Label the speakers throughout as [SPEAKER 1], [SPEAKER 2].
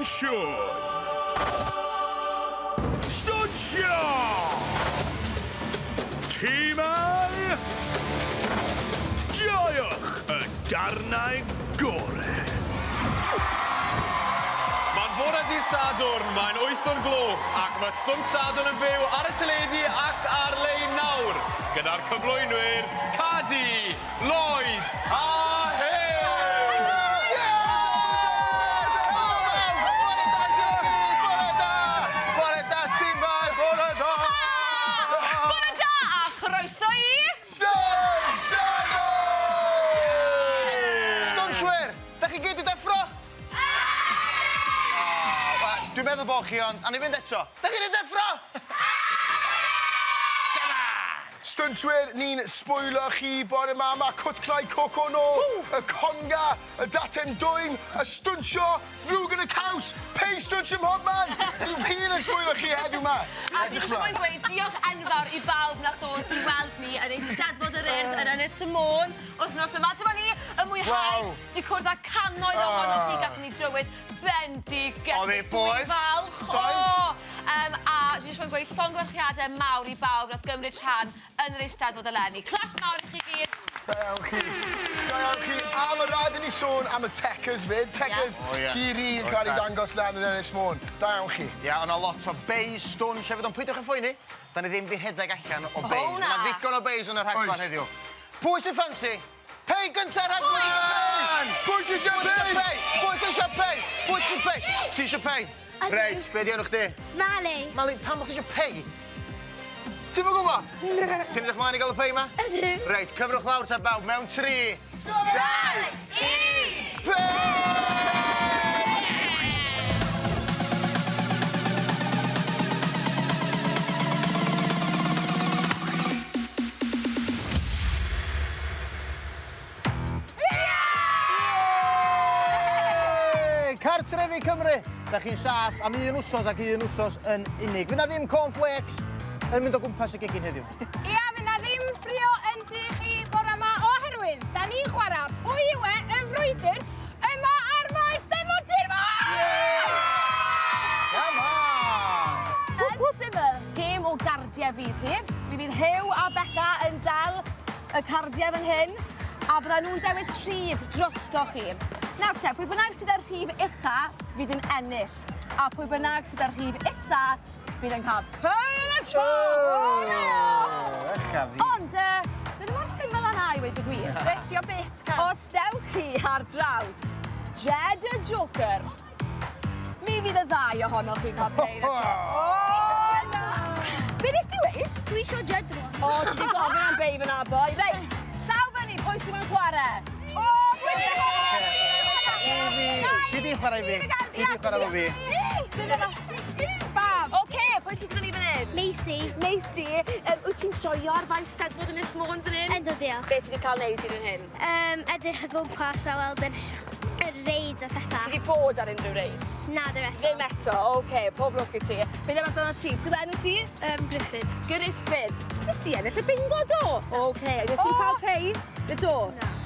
[SPEAKER 1] Stwnsho'r! Stwnsho'r! Timau! Joiwch y darnau gorau!
[SPEAKER 2] Mae'n fore dydd Sadwrn, mae'n 8 o'r gloch, ac mae Stwnsho'r Sadwrn yn fyw ar y teledu ac ar-lein nawr, gyda'r cyflwynwyr Cadi, Lloyd a Hyw!
[SPEAKER 3] Dwi'n meddwl bod chi, ond awn i fynd eto. Da chi'n ei deffro?
[SPEAKER 4] Stwnsho'r, ni'n sbwylo chi bore yma. Mae cwtlau coco nôl, y conga, y daten dwym, y stwnsio, ddrwg yn y caws, pei stwnsio mhobman. Ni'n hyn yn sbwylo chi heddiw yma.
[SPEAKER 5] A dwi eisiau mwyn gweud diolch enfawr i bawb na ddod i weld ni yn ei Steddfod yr Urdd yn Ynys Môn. Wythnos yma, dyma ni yn mwynhau. Di cwrdd â cannoedd ohonoch chi gath ni drywydd bendigedig.
[SPEAKER 3] Oedd ei boeth.
[SPEAKER 5] Falch. A dwi eisiau mwyn gweud llongyfarchiadau mawr i bawb nath gymryd rhan yn yr Eisteddfod eleni. Clap mawr i chi gyd.
[SPEAKER 4] Da iawn chi. Da iawn chi. A mae rhaid i ni sôn am y techers fyd. Techers giri yn cael ei dangos lan yn Ynys Môn. Da iawn chi.
[SPEAKER 3] Ia, ond o lot o beis stwns hefyd, ond pwydiwch yn ffwyni. Da ni ddim di rhedeg allan o beis.
[SPEAKER 5] na.
[SPEAKER 3] Mae ddigon o beis yn y rhaglen heddiw. Pwy sy'n ffansi? Pei gynta'r rhaglen!
[SPEAKER 4] Pwy sy'n eisiau pei?
[SPEAKER 3] Pwy sy'n eisiau pei? Pwy sy'n pei? Ti eisiau pei? Reit, be di enw chdi?
[SPEAKER 6] Mali.
[SPEAKER 3] Mali, pam bod ti eisiau pei?
[SPEAKER 4] Ti'n mynd gwybod?
[SPEAKER 3] Ti'n edrych mlaen i gael y pei yma?
[SPEAKER 6] Ydw.
[SPEAKER 3] Reit, cyfrwch lawr ta bawb mewn 3, 2, 1, pei! Cartrefi Cymru, da chi'n saff am un wsos ac un wsos yn unig. Fyna ddim cornflakes yn mynd o gwmpas y gegin heddiw.
[SPEAKER 7] Ia, fyna ddim ffrio yn tŷ chi bore yma oherwydd da ni'n chwarae pwy yw y frwydr yma ar Mae Stwnsh Sadwrn!
[SPEAKER 3] Come on!
[SPEAKER 5] Yn syml, gêm o gardiau fydd hi. Mi fydd Hyw a Becca yn dal y cardiau fan hyn, a bydda nhw'n dewis rhif drosto chi. Nawr te, pwy bynnag sydd ar rhif ucha fydd yn ennill, a pwy bynnag sydd ar rhif isa fydd yn cael pyn y tro!
[SPEAKER 3] Echa fi.
[SPEAKER 5] Ond, dwi ddim mor syml yna i weid y gwir.
[SPEAKER 7] Redio byth.
[SPEAKER 5] Os dewch chi ar draws Jed a Joker, mi fydd y ddau ohonoch chi'n cael pyn y tro. Be nes ti weid?
[SPEAKER 6] Dwi isio Jed rwan.
[SPEAKER 5] O, ti di gofyn am beif yna, boi. Reit, llaw fyny, pwy sy'n mynd chwarae? O,
[SPEAKER 3] Fi di chwarae fi. Fi di chwarae fo fi.
[SPEAKER 7] Fab.
[SPEAKER 5] Oce, pwy sy'n gyda ni fan hyn?
[SPEAKER 6] Macy.
[SPEAKER 5] Macy, wyt ti'n joio ar faes Steddfod yn Ynys Môn fan hyn?
[SPEAKER 6] Ydw, diolch.
[SPEAKER 5] Be ti wedi cael neud hyn yn hyn?
[SPEAKER 6] Edrych y gwmpas a weld yr reids a
[SPEAKER 5] Ti
[SPEAKER 6] pethau.
[SPEAKER 5] wedi bod ar unrhyw reids?
[SPEAKER 6] Na, dy resol.
[SPEAKER 5] Ddim eto, oce, pob lwc i ti. Be ddim amdano ti? Pwy enw ti?
[SPEAKER 6] Griffith.
[SPEAKER 5] Griffith. Nes ti ennill y bingo do? Oce, nes ti'n cael pei? Y do?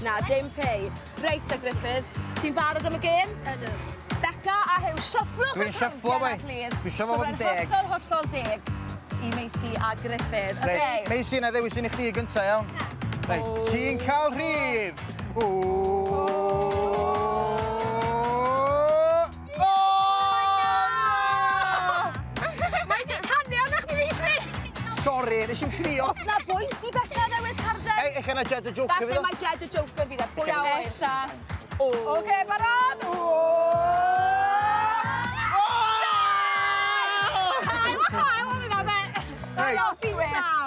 [SPEAKER 5] Na, dim pei. Reit a Griffith, ti'n barod am y gêm?
[SPEAKER 6] Ydw.
[SPEAKER 5] Becca a Hyw, sifflwch
[SPEAKER 3] Dwi'n sifflo, wei. Dwi'n sifflo fod yn deg.
[SPEAKER 5] Hollol deg i Macy a Griffith.
[SPEAKER 3] Reit, Macy, na ddewis i ni chdi gynta, iawn. Reit, ti'n cael rhif.
[SPEAKER 7] Mae di canio na chdi fi.
[SPEAKER 3] Sori, nes i'n trio.
[SPEAKER 5] Os na bwynt i Becca ddewis carden?
[SPEAKER 3] Ei, eich yna Jed a Joker
[SPEAKER 5] Falle
[SPEAKER 3] fydd o?
[SPEAKER 5] mae Jed a Joker fydd e. Pwy a wyr?
[SPEAKER 7] Nesa. Oce, barod.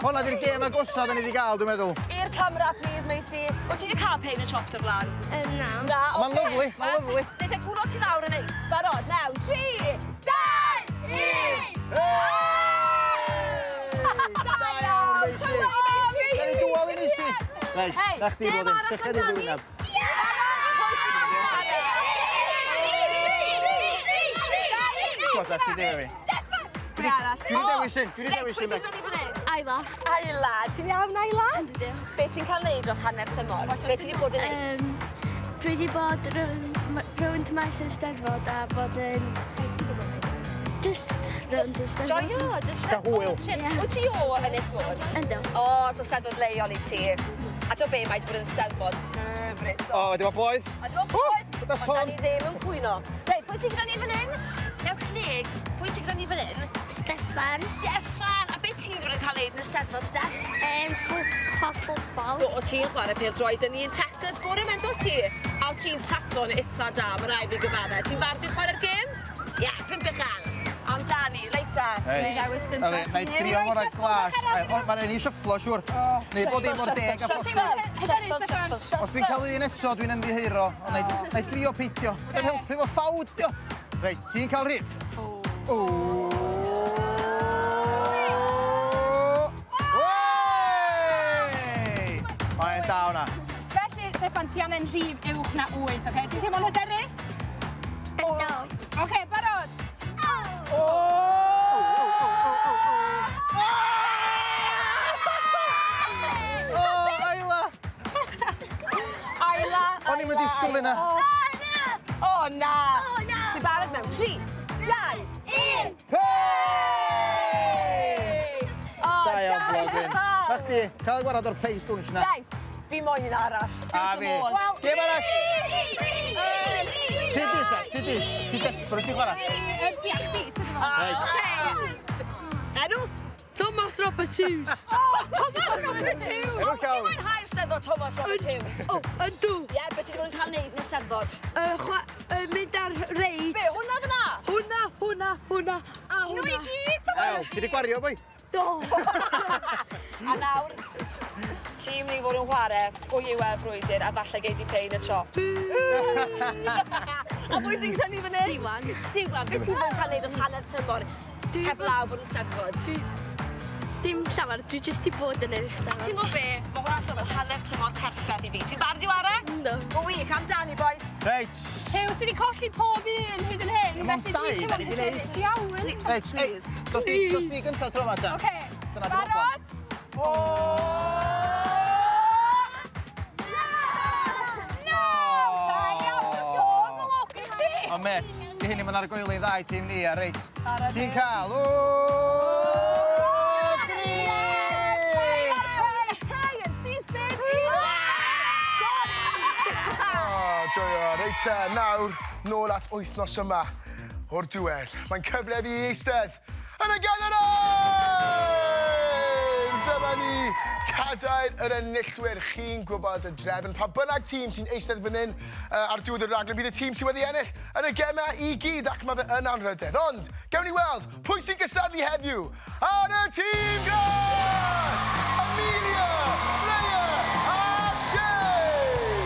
[SPEAKER 3] Honna di'r gêm agosaf da ni wedi gael, dwi'n meddwl.
[SPEAKER 5] I'r camera, please, Macy. O, ti wedi cael pein y chops o'r blaen?
[SPEAKER 6] Na.
[SPEAKER 5] Na, oce.
[SPEAKER 3] Ma'n lyflu, ma'n lyflu.
[SPEAKER 5] Neith e gwrno ti lawr yn eis. Barod, naw, 3, 2, 1.
[SPEAKER 3] Da iawn, Macy. Da ni dŵal i Macy. Reit, da chdi bod yn sychad i ddwynaf. Gwasa, ti ddim fi.
[SPEAKER 5] Pwy arall?
[SPEAKER 3] Dwi wedi dewis un, dwi wedi dewis un.
[SPEAKER 5] Pwy ti'n brynu fan hyn?
[SPEAKER 6] Ayla.
[SPEAKER 5] Ayla, ti'n iawn Ayla?
[SPEAKER 6] Ydw.
[SPEAKER 5] Be ti'n cael neud dros hanner tymor? Be ti wedi bod yn neud?
[SPEAKER 6] Dwi wedi bod rownd maes yn Steddfod a bod yn Just round y Steddfod.
[SPEAKER 5] Joio, just
[SPEAKER 3] Da hwyl.
[SPEAKER 5] Wyt ti o Ynys Môn?
[SPEAKER 6] Ynddo.
[SPEAKER 5] O, so Steddfod leol i ti. A ti'n be, mae wedi bod yn Steddfod hyfryd.
[SPEAKER 3] O, wedi bod boeth.
[SPEAKER 5] A ti'n bod?
[SPEAKER 3] gyda
[SPEAKER 5] Ond da
[SPEAKER 3] ffôn.
[SPEAKER 5] ni ddim yn cwyno. Reit, pwy sy'n gyda ni fan hyn? Newch lig, pwy sy'n gyda ni fan hyn?
[SPEAKER 6] Steffan.
[SPEAKER 5] Steffan, a beth ti'n gwneud yn cael ei yn y Steddfod, Steff?
[SPEAKER 6] Ffwbol.
[SPEAKER 5] Do, o ti'n chwarae pêl droed yn un taclus gorau mewn, do ti? A o ti'n taclo'n eitha da, mae rai fi gyfadde. Ti'n bardu chwarae'r gêm? Ie, 5 Amdani, reit da. Reit. Dewis gynta
[SPEAKER 3] Na i
[SPEAKER 5] ti'n
[SPEAKER 3] drio hwnna glas. Mae'n ei syfflo, siwr. Neu bod dim o'r deg a phosib. Os dwi'n cael un eto, dwi'n ymddiheuro. Na i drio peidio. Yn helpu fo ffawd, dio. Reit, ti'n cael rhif? Mae'n da hwnna.
[SPEAKER 7] Felly, Steffan, ti angen rhif uwch na 8, oce? Ti'n teimlo'n hyderus?
[SPEAKER 6] Ynddo.
[SPEAKER 7] Oce, barod?
[SPEAKER 3] O, Ayla!
[SPEAKER 5] Ayla,
[SPEAKER 3] O'n i'n mynd disgwyl hynna.
[SPEAKER 5] O, na. Ti'n barod mewn? 3, 2, 1.
[SPEAKER 3] Hey! Da iawn, blodyn. Na chdi, cael gwarad o'r Mae Stwnsh na.
[SPEAKER 5] Reit, fi moyn un arall.
[SPEAKER 3] A fi. Gêm arall. Ti desbryd i chwarae. Reit.
[SPEAKER 5] Enw?
[SPEAKER 8] Thomas Robert Hughes.
[SPEAKER 5] Thomas Robert Hughes.
[SPEAKER 3] Enw llawn.
[SPEAKER 5] Ti'n mwynhau'r Steddfod Thomas Robert Hughes?
[SPEAKER 8] O, yndw.
[SPEAKER 5] Ie, beth ti wedi bod yn cael neud yn y Steddfod?
[SPEAKER 8] Mynd ar reid.
[SPEAKER 5] Be, hwnna fyna?
[SPEAKER 8] Hwna, hwna, hwnna, a
[SPEAKER 5] Nhw i
[SPEAKER 8] hwnna.
[SPEAKER 5] gyd,
[SPEAKER 3] Ew, ti wedi gwario, boi?
[SPEAKER 8] Do.
[SPEAKER 5] A nawr, ti'n mynd i fod yn chwarae o iwedd frwydr a falle gei di pay yn y chop. A pwy sy'n gyda ni fan hyn?
[SPEAKER 8] Siwan.
[SPEAKER 5] Siwan, beth ti'n bod yn cael neud os hanner tymor? Heb law bod yn Steddfod.
[SPEAKER 8] Dim llawer, dwi jyst i bod yn yr
[SPEAKER 5] A
[SPEAKER 8] ystafell.
[SPEAKER 5] ti'n gwybod be? Mae hwnna'n sôn fel hanner tymor perffaith i fi. Ti'n barod i ware?
[SPEAKER 8] Ynddo.
[SPEAKER 5] O wych, amdani, boys.
[SPEAKER 3] Reit.
[SPEAKER 7] Hew, ti wedi colli pob un hyd yn hyn.
[SPEAKER 3] Ie, ma'n dau, da ni 'di neud.
[SPEAKER 7] Iawn.
[SPEAKER 3] Reit, ei, dos ni gyntaf tro yma, ta?
[SPEAKER 7] Oce,
[SPEAKER 3] Dyna di
[SPEAKER 7] barod?
[SPEAKER 5] No!
[SPEAKER 7] Da iawn, ffôn, lwc i chdi.
[SPEAKER 3] O, met, di hynny ma'n argoelu ddau tîm ni, a reit. Ti'n cael,
[SPEAKER 4] Joio, reit nawr, nôl at wythnos yma o'r diwedd. Mae'n cyfle fi i eistedd yn y ganolyn! Dyma ni, cadair yr enillwyr. Chi'n gwybod y drefn. Pa bynnag tîm sy'n eistedd fan hyn ar diwedd y raglen, bydd y tîm sy'n wedi ennill yn y gemau i gyd, ac mae fe yn anrhydedd. Ond, gewn ni weld pwy sy'n gystadlu heddiw ar y tîm glas! Amelia, Freya a Jay!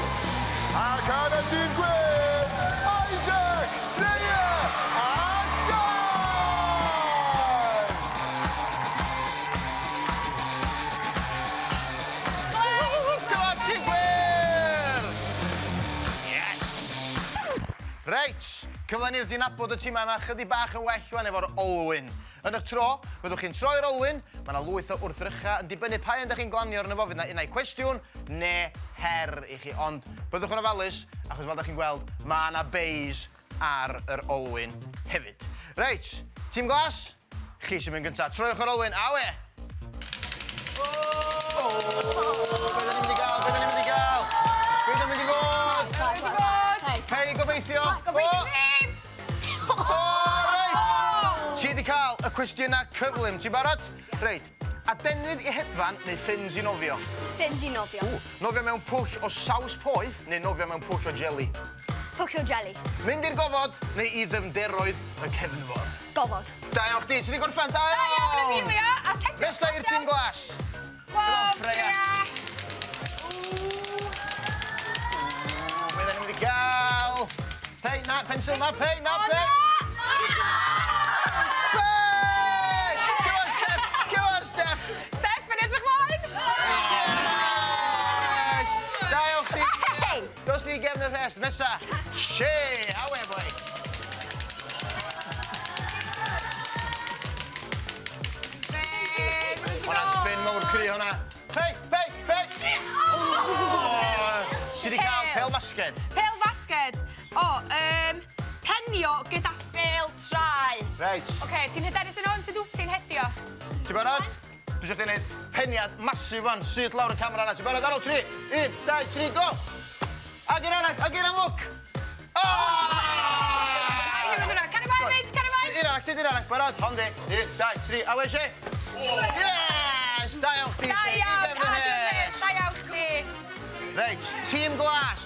[SPEAKER 4] Ac ar y tîm gwyrdd, Isaac, Freya a Steddfod!
[SPEAKER 3] Go on, tîm gwyrdd! Yes! Reit, cyfle ni wedi nabod y tîmau yma chydig bach yn well wan efo'r olwyn. Yn eich tro, byddwch chi'n troi'r olwyn, mae yna lwyth o wrthrycha yn dibynnu pa un ydych chi'n glanio arno fo, fydd yna unau cwestiwn neu her i chi. Ond byddwch yn ofalus, achos fel ydych chi'n gweld, mae yna beis ar yr olwyn hefyd. Reit, tîm glas, chi sy'n mynd gyntaf. Troiwch yr olwyn, a we! Be da ni'n mynd i gael? Be da ni'n mynd i gael? Be da mynd i fod? Hei, gobeithio! Ti wedi cael y cwestiynau cyflym, ti'n barod? Reit, adenydd i hedfan neu ffins i nofio?
[SPEAKER 6] Ffins i nofio.
[SPEAKER 3] Nofio mewn pwll o saws poeth neu nofio mewn pwll o jeli?
[SPEAKER 6] Pwcio jelly.
[SPEAKER 3] Mynd i'r gofod neu i ddyfnderoedd y cefnfod?
[SPEAKER 6] Gofod.
[SPEAKER 3] Da iawn chdi, ti wedi gorffen, da iawn! Nesa i'r tîm glas.
[SPEAKER 7] Wow,
[SPEAKER 3] Freya. Be da ni'n mynd i gael? Pei, na, pensil na, pei, na, pei!
[SPEAKER 7] Steff, yn edrych mlaen.
[SPEAKER 3] Yes! Da iawn chdi. Dos ni gefn y rhest. Nesa. She, awe, boi. Hwna'n spin mawr cry hwnna. Pei, pei, pei! Ti wedi cael pêl basged.
[SPEAKER 7] Pêl fasged. O, penio gyda ffêl tra
[SPEAKER 3] Reit.
[SPEAKER 7] Oce, ti'n hyderus yn o'n sydd wyt ti'n hedio?
[SPEAKER 3] Ti'n barod? Dwi eisiau chdi wneud peniad masif fan, sydd lawr y camera yna. Ti'n barod? Ar ôl 3, 1, 2, 3, go! Ag i'n amlwc! Sydd i'n anag, barod, hondi. 1, 2, 3, a weis e? Yes! Da iawn chdi,
[SPEAKER 7] Da iawn chdi.
[SPEAKER 3] Reit, tîm glas.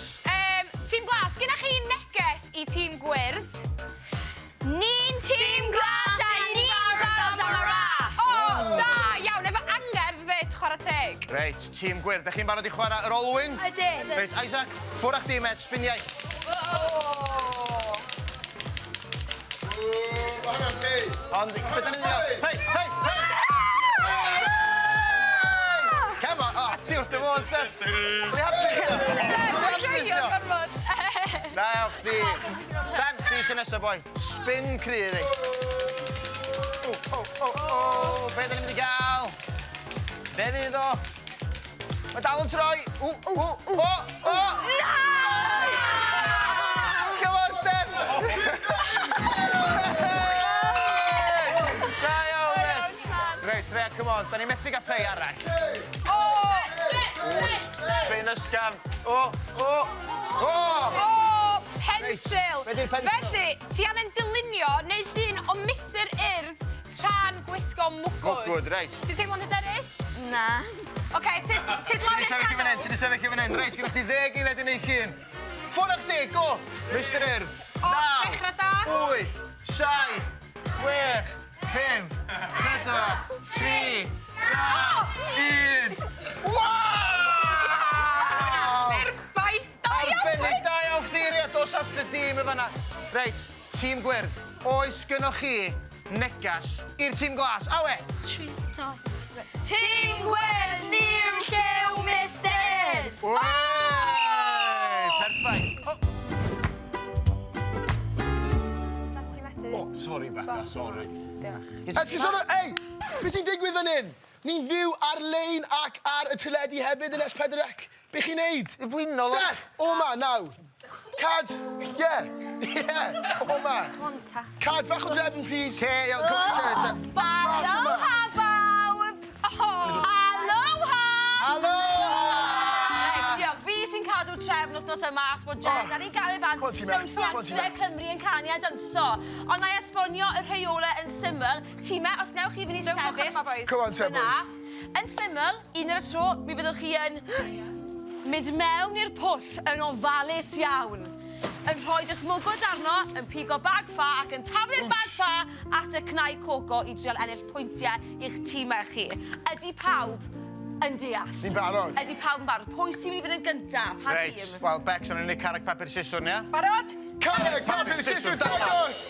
[SPEAKER 7] Tîm glas, gyda chi neges i tîm gwyrdd.
[SPEAKER 6] Ni'n tîm glas a ni'n barod am y ras.
[SPEAKER 7] O, da iawn, efo angerdd fyd chwarae teg.
[SPEAKER 3] Reit, tîm gwyrdd. Dych chi'n barod i chwarae yr olwyn?
[SPEAKER 6] Ydyn.
[SPEAKER 3] Reit, Isaac, ffwrdd â chdi, met, sbiniau. Ond, beth yn unig? Hei! Come on! O, ti wrth y modd, Steph. Dwi'n hapus, Steph. Da iawn chdi. Stan, chdi sy'n nesaf, boi. Spin cryf i. Be da ni'n mynd i gael? Be fydd o? Mae dal yn troi. O! Come on, Steph! Da iawn, met. Reit, Rea, come on. Da ni'n methu gael pei arall. Spin ysgafn.
[SPEAKER 7] Pensil.
[SPEAKER 3] Be 'di'r pensil?
[SPEAKER 7] Felly, ti angen dylunio neu llun o Mr Urdd tra'n gwisgo mwgwd.
[SPEAKER 3] Mwgwd, reit.
[SPEAKER 7] Ti'n teimlo'n hyderus?
[SPEAKER 6] Na.
[SPEAKER 7] Oce, ti'n lawr i'r canol.
[SPEAKER 3] Ti di sefyll i fan hyn. Reit, gyda chdi 10 eiled i wneud llun. Ffwrdd â chdi, go! Mr Urdd.
[SPEAKER 7] Dechrau da.
[SPEAKER 3] 8, 7, 6, 5, 4, 3, 2, 1.
[SPEAKER 7] Perffaith, da iawn.
[SPEAKER 3] Arbennig, da iawn chdi, Ria. Dos as dy dîm y fanna. Reit, tîm gwyrdd. Oes gynnoch chi negas i'r tîm glas. Awe!
[SPEAKER 6] Tîm gwyrdd, ni'r llew mistydd.
[SPEAKER 3] Perffaith.
[SPEAKER 4] Sorry, Becca, sorry.
[SPEAKER 7] Diolch.
[SPEAKER 4] Ei, beth sy'n digwydd fan hyn? Ni'n fyw ar-lein ac ar y teledu hefyd yn S4C. Be chi'n neud?
[SPEAKER 3] Y blino, lo.
[SPEAKER 4] Steph, o ma, naw. Cad, o ma. Cad, bach o drefn, please.
[SPEAKER 3] Ce, iawn, come on,
[SPEAKER 7] Aloha, bawb. Aloha.
[SPEAKER 3] Aloha!
[SPEAKER 5] Diolch, fi sy'n cadw trefn wythnos yma achos bod Jed ar ei garifans
[SPEAKER 4] Go on ti, Mel.
[SPEAKER 5] mewn Theatre Cymru yn canu a danso. Ond na i esbonio y rheolau yn syml. Time, os newch chi fynd i sefyll...
[SPEAKER 4] Come on, te, boys.
[SPEAKER 5] Yn syml, un ar y tro, mi fyddwch chi yn mynd mewn i'r pwll yn ofalus iawn. Yn rhoi eich mwgwd arno, yn pigo bag ffa ac yn taflu'r bag ffa at y cnau coco i drial ennill pwyntiau i'ch tîmau chi. Ydy pawb yn deall?
[SPEAKER 4] Ni'n barod.
[SPEAKER 5] Ydy pawb yn barod? Pwy sy'n mynd i fynd yn gyntaf? Pa
[SPEAKER 3] Reit,
[SPEAKER 5] tîm?
[SPEAKER 3] wel, Bex, o'n i'n neud carreg papur siswrn, ia?
[SPEAKER 7] Barod?
[SPEAKER 4] Carreg, papur, siswr, dangos!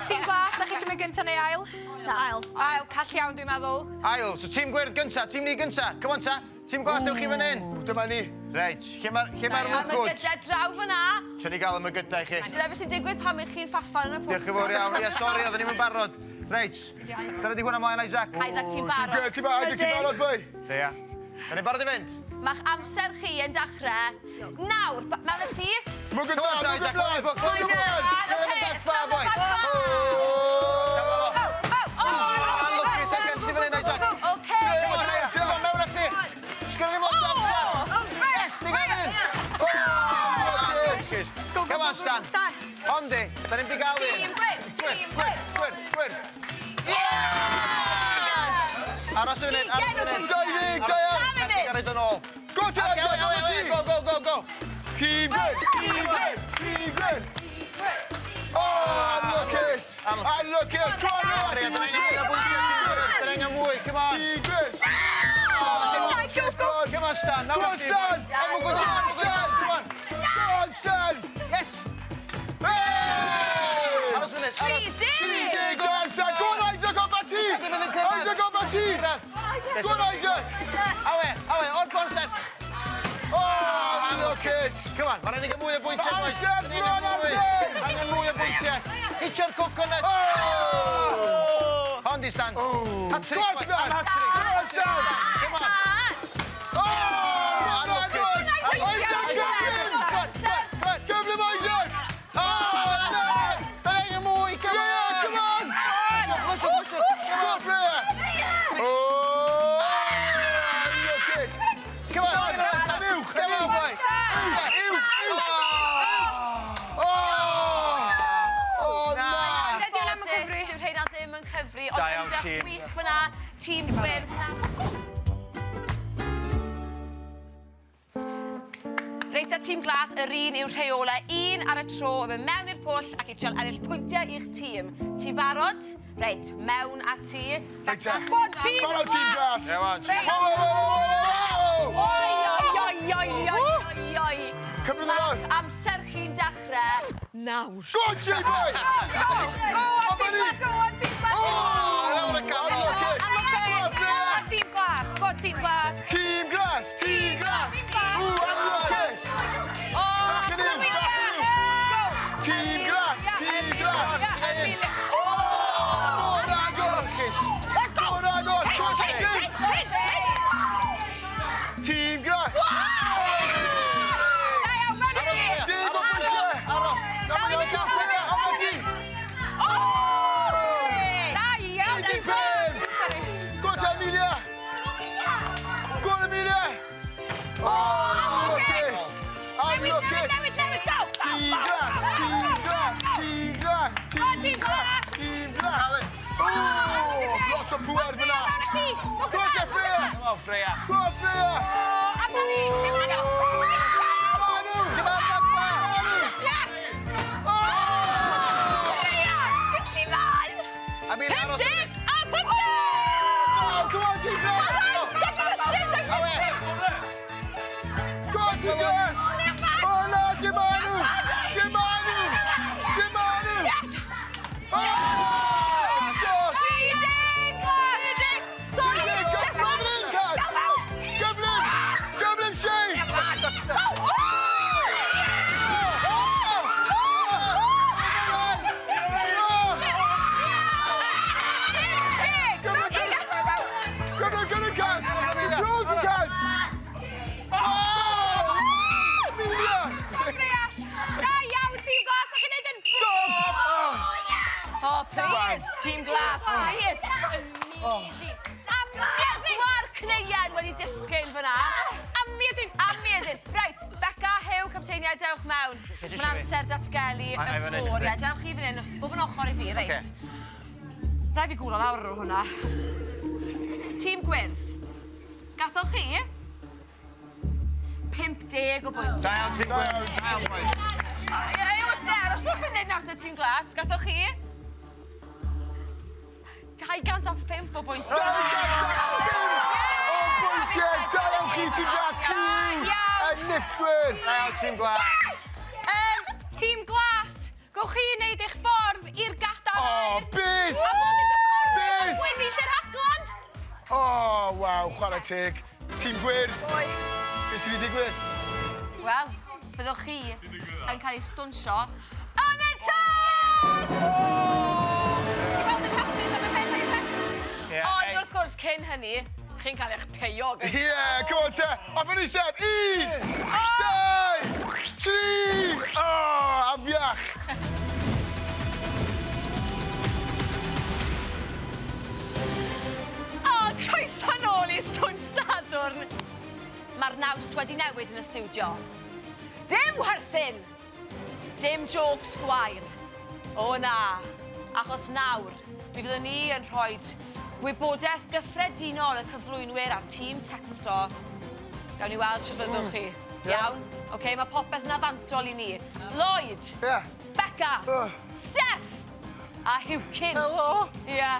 [SPEAKER 7] Tîm glas, na chi eisiau mynd gyntaf neu ail?
[SPEAKER 6] Ail.
[SPEAKER 7] Ail, call iawn dwi'n meddwl.
[SPEAKER 3] Ail, so tîm gwyrdd gynta, tîm ni gynta. Come on, ta. Tîm glas, dewch chi fan hyn.
[SPEAKER 4] Dyma ni.
[SPEAKER 3] Reit, lle mae'r
[SPEAKER 5] Mae
[SPEAKER 3] mwgwd?
[SPEAKER 5] gyda draw fyna.
[SPEAKER 3] Lle ni gael am y gydau chi?
[SPEAKER 5] Dyna beth sy'n digwydd pan ych chi'n ffaffan yn y pwll.
[SPEAKER 3] Diolch yn fawr iawn. Ie, sori, oedden ni'n mynd barod. Reit, dyna di hwnna mlaen, Isaac.
[SPEAKER 5] Isaac, ti'n
[SPEAKER 4] Good,
[SPEAKER 5] barod?
[SPEAKER 4] ti'n barod, Isaac, ti'n barod, boi?
[SPEAKER 3] Ie, ia. Da ni'n barod i fynd?
[SPEAKER 5] Mae'ch amser chi yn dechrau. Nawr, mewn y tŷ.
[SPEAKER 4] Mwgwd
[SPEAKER 3] Come on,
[SPEAKER 4] mlaen,
[SPEAKER 3] Isaac,
[SPEAKER 4] mwgwd mlaen!
[SPEAKER 3] come on, come on.
[SPEAKER 5] Oce,
[SPEAKER 3] Dyna ni'n bag ffa, boi. Anlwcus, ac yn ti fan hyn, Isaac.
[SPEAKER 5] Oce.
[SPEAKER 3] Come on, Ria, come on, mewn â chdi. Sgynnu ni lot o amser. Yes, ni gan hyn. Come on, Stan. Ondi, da ni'n di gael un.
[SPEAKER 5] Tîm gwyrdd, tîm gwyrdd.
[SPEAKER 3] Gwyrdd. Yes! Aros yn hyn, aros yn hyn.
[SPEAKER 4] 20, da iawn.
[SPEAKER 3] Gared yn ôl.
[SPEAKER 4] Go, ti, Isaac, go, ti!
[SPEAKER 3] Go.
[SPEAKER 4] Tîm gwyrdd, tîm gwyrdd, tîm gwyrdd! Unluckus! Unluckus! Go on,
[SPEAKER 3] Ria,
[SPEAKER 4] tîm
[SPEAKER 3] da ni'n
[SPEAKER 4] gwyrdd!
[SPEAKER 3] gael bwysig. Da ni'n gael mwy, come on.
[SPEAKER 4] Tîm gwyrdd!
[SPEAKER 3] Come on, Stan.
[SPEAKER 4] Go on, Stan! Go on, Stan!
[SPEAKER 3] Come on.
[SPEAKER 4] Go on, Stan!
[SPEAKER 3] Yes! Aros yn hyn, aros.
[SPEAKER 4] 3 go on, Stan! Go on, Isaac, off at ti! Isaac, off at ti! Go on, Isaac!
[SPEAKER 3] Awe, o'r bon, Steph.
[SPEAKER 4] Oh, unluckus!
[SPEAKER 3] Come on, mae'n rhaid i mwy o bwyntiau.
[SPEAKER 4] Mae amser bron ar ben!
[SPEAKER 3] Angen mwy o bwyntiau. Hitio'r coconut. Hondi, Stan. Hat-trick.
[SPEAKER 4] Go on, Stan! Go on, Stan!
[SPEAKER 3] Come on.
[SPEAKER 4] Oh, unluckus! Isaac, gyflym!
[SPEAKER 3] Come on.
[SPEAKER 4] Gyflym, Isaac! Oh, Stan!
[SPEAKER 3] Da ni'n mwy, come
[SPEAKER 5] gwych fyna. Tîm gwyrdd na. Reit a tîm glas, yr un yw'r rheola. Un ar y tro, yn mynd mewn i'r pwll ac i trial ennill pwyntiau i'ch tîm. Ti'n barod? Reit, mewn a ti.
[SPEAKER 4] Reit te.
[SPEAKER 7] Bod tîm
[SPEAKER 4] Barod tîm glas.
[SPEAKER 3] Ie, wan.
[SPEAKER 5] Oi.
[SPEAKER 4] Cymryd yn ôl.
[SPEAKER 5] Amser chi'n dechrau nawr.
[SPEAKER 4] Go on, Shea boy!
[SPEAKER 7] Go on, tîm glas!
[SPEAKER 3] Lawr y canol.
[SPEAKER 7] Tîm glas! Go on, tîm glas!
[SPEAKER 4] Tîm glas, tîm glas. Anlwcus. Tîm glas, tîm glas. Mor agos. Mor agos. Go on, Shea. Tîm glas. Dim o bwysau. Aros. Aros yn y gaffe. Aros ti. Go on, Amelia. Go on, Amelia. Anlwcus. Anlwcus. Tîm glas, tîm glas, tîm glas, tîm glas, tîm glas. Lot o pŵer fyna. Go on, Freya.
[SPEAKER 3] Come on, Freya.
[SPEAKER 4] Go on, Freya. Manu.
[SPEAKER 3] Come on, Magma. Amelia, aros.
[SPEAKER 4] Oh, go on, tîm glas. Go on, tîm glas. Oh, no, Gymanu. Gymanu. Gymanu. Oh, shot. Gyflym, Shea. Gyflym, Cas. Throw to Cas. Amelia.
[SPEAKER 5] Oh, please, tîm glas, please. Edward Cneien wedi disgyn fyna. Amazing. Reit, Beca, Hew, Capteiniau, dewch mewn. Mae'n amser datgelu y sgoriau. Dewch chi fan hyn, o fy ochr i fi, reit. Rai fi gwrdd lawr ar hwnna. Tîm gwyrdd. Gathoch chi 50 o bwynt.
[SPEAKER 3] Da iawn, tîm gwyrdd. Da iawn, boys.
[SPEAKER 5] Os o'ch chi'n neud nawr y tîm glas, gathoch chi 205 o bwynt.
[SPEAKER 4] O, bwyntiau. Da iawn chi, tîm glas. Chi. Enillwyr.
[SPEAKER 3] Da iawn, tîm glas.
[SPEAKER 7] Tîm glas, gowch chi wneud eich ffordd i'r gadael.
[SPEAKER 4] O, beth.
[SPEAKER 7] A bod yn gyffordd
[SPEAKER 4] Beth?
[SPEAKER 7] yn gwynnill yr rhaglen.
[SPEAKER 4] O, waw, chwarae teg. Tîm gwyrdd. Beth sydd wedi digwydd?
[SPEAKER 5] Wel, byddwch chi yn cael ei stwnsio yn y tân! Ond wrth gwrs, cyn hynny, chi'n cael eich peiog yn...
[SPEAKER 4] Ie, go on te. Off yn isef. 1, 2, 3. O, afiach.
[SPEAKER 5] O, croeso nôl i Stwnsho'r Sadwrn! Mae'r naws wedi newid yn y stiwdio. Dim werthyn! Dim jokes gwair. O na, achos nawr, mi fyddwn ni yn rhoi gwybodaeth gyffredinol y cyflwynwyr ar tîm texto. Gawn ni weld sy'n fyddwch chi. Iawn? Oce, mae popeth na fantol i ni. Lloyd!
[SPEAKER 4] Ie.
[SPEAKER 5] Beca! Steff! A Hewcyn!
[SPEAKER 4] Helo.
[SPEAKER 5] Ie.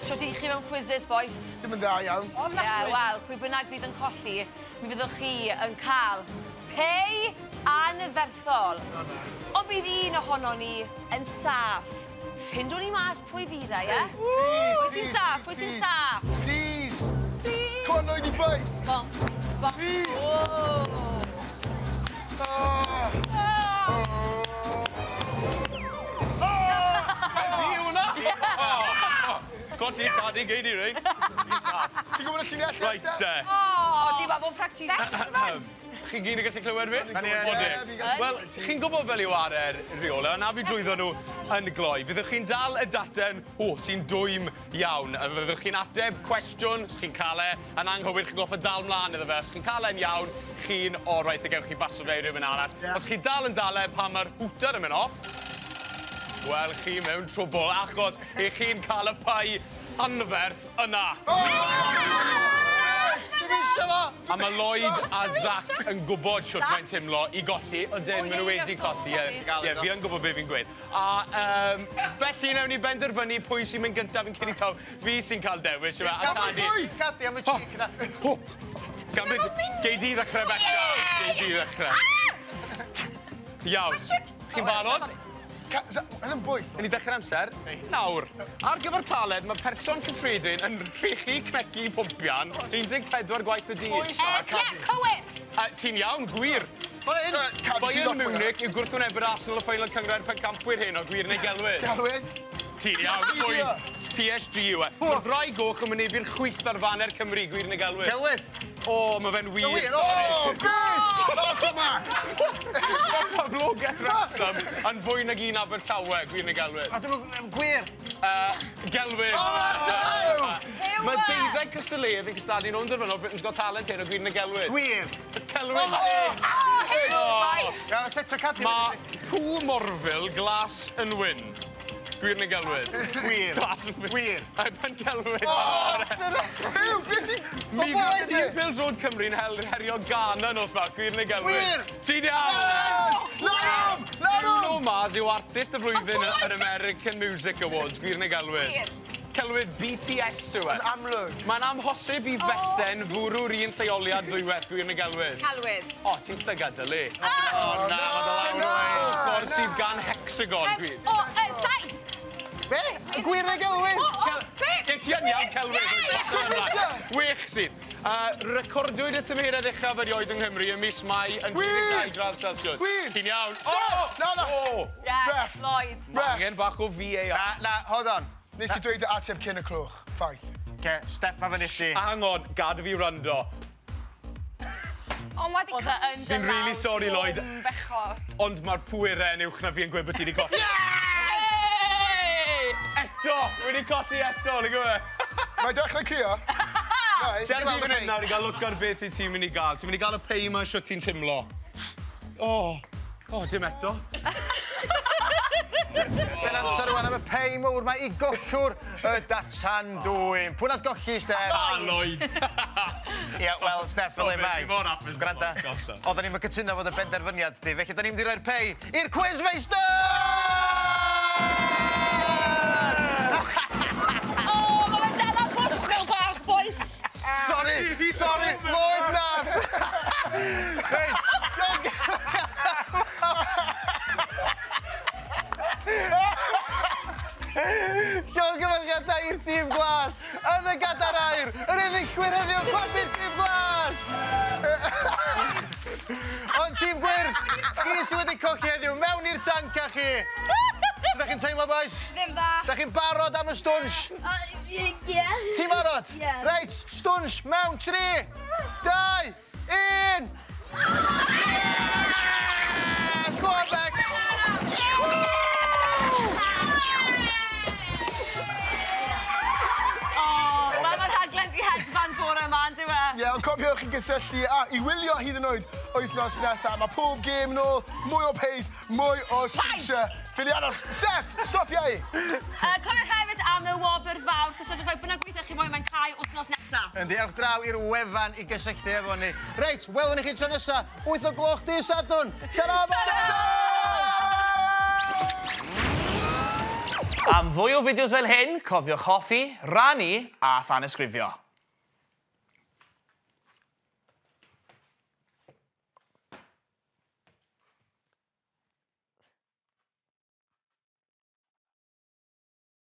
[SPEAKER 5] Sio di chi mewn quizzes, boys?
[SPEAKER 4] Dim yn dda iawn.
[SPEAKER 5] Ie, wel, pwy bynnag fydd yn colli, mi fyddwch chi yn cael pei anferthol. Ond bydd un ohono ni yn saff. Ffindwn ni mas pwy fydd e, ie? Pwy sy'n saff? Pwy sy'n saff?
[SPEAKER 4] Please. Come on, Lloyd, i bai.
[SPEAKER 5] Bon.
[SPEAKER 4] Please.
[SPEAKER 2] Codi, Cadi, gei di, rein.
[SPEAKER 4] Ti'n gwybod y llinell
[SPEAKER 2] Right, de.
[SPEAKER 5] O, di ba bod practis?
[SPEAKER 2] Chi'n gyd yn gallu clywed fi?
[SPEAKER 3] Da ni yn,
[SPEAKER 2] Bodus. Wel, chi'n gwybod fel yw ar yr rheola, na fi drwyddo nhw yn gloi. Fyddwch chi'n dal y daten, sy'n dwym iawn. Fyddwch chi'n ateb cwestiwn, chi'n cael e yn anghywir, chi'n goffa dal mlaen iddo fe. Os chi'n cael e'n iawn, chi'n oreit, a gewch chi baso fe i rhywun arall. Os chi'n dal yn dal e pan mae'r hwter yn mynd off, wel, chi mewn trwbl, achos chi'n cael y pai anferth yna.
[SPEAKER 3] Dim isio fo!
[SPEAKER 2] A mae Lloyd a Zac yn gwybod shwt mae'n teimlo i golli, ydyn maen nhw wedi colli. Ie, fi yn gwybod be fi'n gweud. A felly newn ni benderfynu pwy sy'n mynd gyntaf yn cyn i taw. Fi sy'n cael dewis, yma, a Cadi.
[SPEAKER 3] Cadi am y cheek na.
[SPEAKER 2] Gei di ddechrau, Becca. Gei di ddechrau. Iawn. Chi'n barod?
[SPEAKER 4] Yn bwyth.
[SPEAKER 2] Yn i ddechrau amser. Nawr, ar gyfer taled, mae person cyffredin yn rhechu cnecu pwmpian 14 gwaith y dydd.
[SPEAKER 7] Cywir!
[SPEAKER 2] Ti'n iawn, gwir. Bayern Munich yw gwrthwynebu'r Arsenal y ffeil cangrau'r pencampwyr hyn o gwir neu gelwyd.
[SPEAKER 4] Galwyd.
[SPEAKER 2] Ti'n iawn, bwyd. PSG yw e. Mae'r rai goch yn mynebu'r chwyth ar faner Cymru, gwir neu gelwyd.
[SPEAKER 3] Gelwyd.
[SPEAKER 2] O, mae fe'n wir.
[SPEAKER 3] Gwir, o!
[SPEAKER 4] Dos yma!
[SPEAKER 2] Mae poblogau rheswm yn fwy nag un Abertawe, gwir neu gelwyd.
[SPEAKER 3] A dyn nhw gwir.
[SPEAKER 2] Gelwyd. Mae 12 cystadleuedd yn cystadlu nhw'n derfynol Britain's Got Talent hyn o gwir neu gelwyd.
[SPEAKER 3] Gwir.
[SPEAKER 2] Celwyd.
[SPEAKER 3] Ia, set o Cadi.
[SPEAKER 2] Mae Pŵ Morfil glas yn wyn. Gwir neu gelwyd.
[SPEAKER 3] Gwir.
[SPEAKER 2] Glas yn wyn.
[SPEAKER 3] Gwir.
[SPEAKER 2] A pen gelwyd.
[SPEAKER 4] Ew, beth sy'n...
[SPEAKER 2] Mi fydd i'n Pils Road Cymru'n herio Ghana nos fa, gwir neu gelwyd.
[SPEAKER 3] Gwir.
[SPEAKER 2] Ti'n iawn?
[SPEAKER 4] Ladwm!
[SPEAKER 2] Bruno Mars yw artist y flwyddyn yr American Music Awards, gwir neu gelwyd. Celwydd BTS yw e.
[SPEAKER 4] Amlwg.
[SPEAKER 2] Mae'n amhosib i feten fwrw'r un lleoliad ddwywaith, gwir neu gelwyd.
[SPEAKER 5] Celwydd.
[SPEAKER 2] O, ti'n llygad y le. O, na, mae dy lawr. Ffordd sydd gan hexagon, gwir.
[SPEAKER 7] O, saith!
[SPEAKER 3] Be? Gwir neu gelwyd?
[SPEAKER 2] Gen ti yn iawn, Celwydd. Wych sydd. Recordiwyd y tymheredd uchaf erioed yng Nghymru ym mis Mai yn 12 gradd Celsius. Ti'n iawn? O!
[SPEAKER 4] Na.
[SPEAKER 5] Yes, Lloyd.
[SPEAKER 2] Angen bach o VAR.
[SPEAKER 3] Na, hold on.
[SPEAKER 4] Nes i dweud y ateb cyn y clwch. Ffaith.
[SPEAKER 3] Ce, Steff, ma fyny chi.
[SPEAKER 2] Hang on, gad fi rando.
[SPEAKER 7] O, mae di
[SPEAKER 5] Oedd e yn
[SPEAKER 2] Fi'n really sorry, Lloyd.
[SPEAKER 5] Bechod.
[SPEAKER 2] Ond mae'r pwerau yn uwch na fi yn gweud bod ti wedi colli. Eto! Wedi colli eto, neu gwe?
[SPEAKER 4] Mae dechrau crio.
[SPEAKER 2] Del fi fan hyn nawr i gael look ar beth i ti'n mynd i gael. Ti'n mynd i gael y pei yma siwt ti'n timlo. O, dim eto.
[SPEAKER 3] Fe'n amser rwan am y pei mwr mae i gollwr y datan dwym. Pwy nath golli, Steff?
[SPEAKER 2] Lloyd.
[SPEAKER 3] Ie, wel, Steff, fel ei mai.
[SPEAKER 2] Fi mor hapus.
[SPEAKER 3] Granda, oedden ni'n cytuno fod y benderfyniad di, felly da ni'n mynd i roi'r pei i'r Quizmeister!
[SPEAKER 5] O, mae fe'n dal am bws mewn bach, boys.
[SPEAKER 3] Sorry, Lloyd na! Reit, Llongyfarchiadau i'r tîm glas, yn y gadar air, yr enillwyr heddiw, clapu'r tîm glas! Ond tîm gwyrdd, chi sydd wedi cochi heddiw, mewn i'r tanca chi! Da chi'n teimlo, boys?
[SPEAKER 5] Ddim dda.
[SPEAKER 3] Da chi'n barod am y stwnsh?
[SPEAKER 8] Ie.
[SPEAKER 3] Ti'n barod?
[SPEAKER 8] Ie.
[SPEAKER 3] Reit, stwnsh, mewn 3, 2, 1! Yes! Go on, Bex!
[SPEAKER 5] Wel, mae'r rhaglen di hedfan bore yma, yn dyw e?
[SPEAKER 4] Ie, ond cofiwch chi gysylltu a i wylio hyd yn oed wythnos nesaf. Mae pob gêm nôl, mwy o peis, mwy o switcher. Ffili aros. Steff, stopia i!
[SPEAKER 5] Cofiwch hefyd am y wobr fawr, cos ydych chi'n gweithio chi mwy mae'n cael wythnos nesaf.
[SPEAKER 3] Yndi, awch draw i'r wefan i gysylltu efo ni. Reit, welwn i chi tro nesa, 8 o gloch dydd Sadwrn. Ta-ra,
[SPEAKER 9] Am fwy o fideos fel hyn, cofiwch hoffi, rannu a thanysgrifio.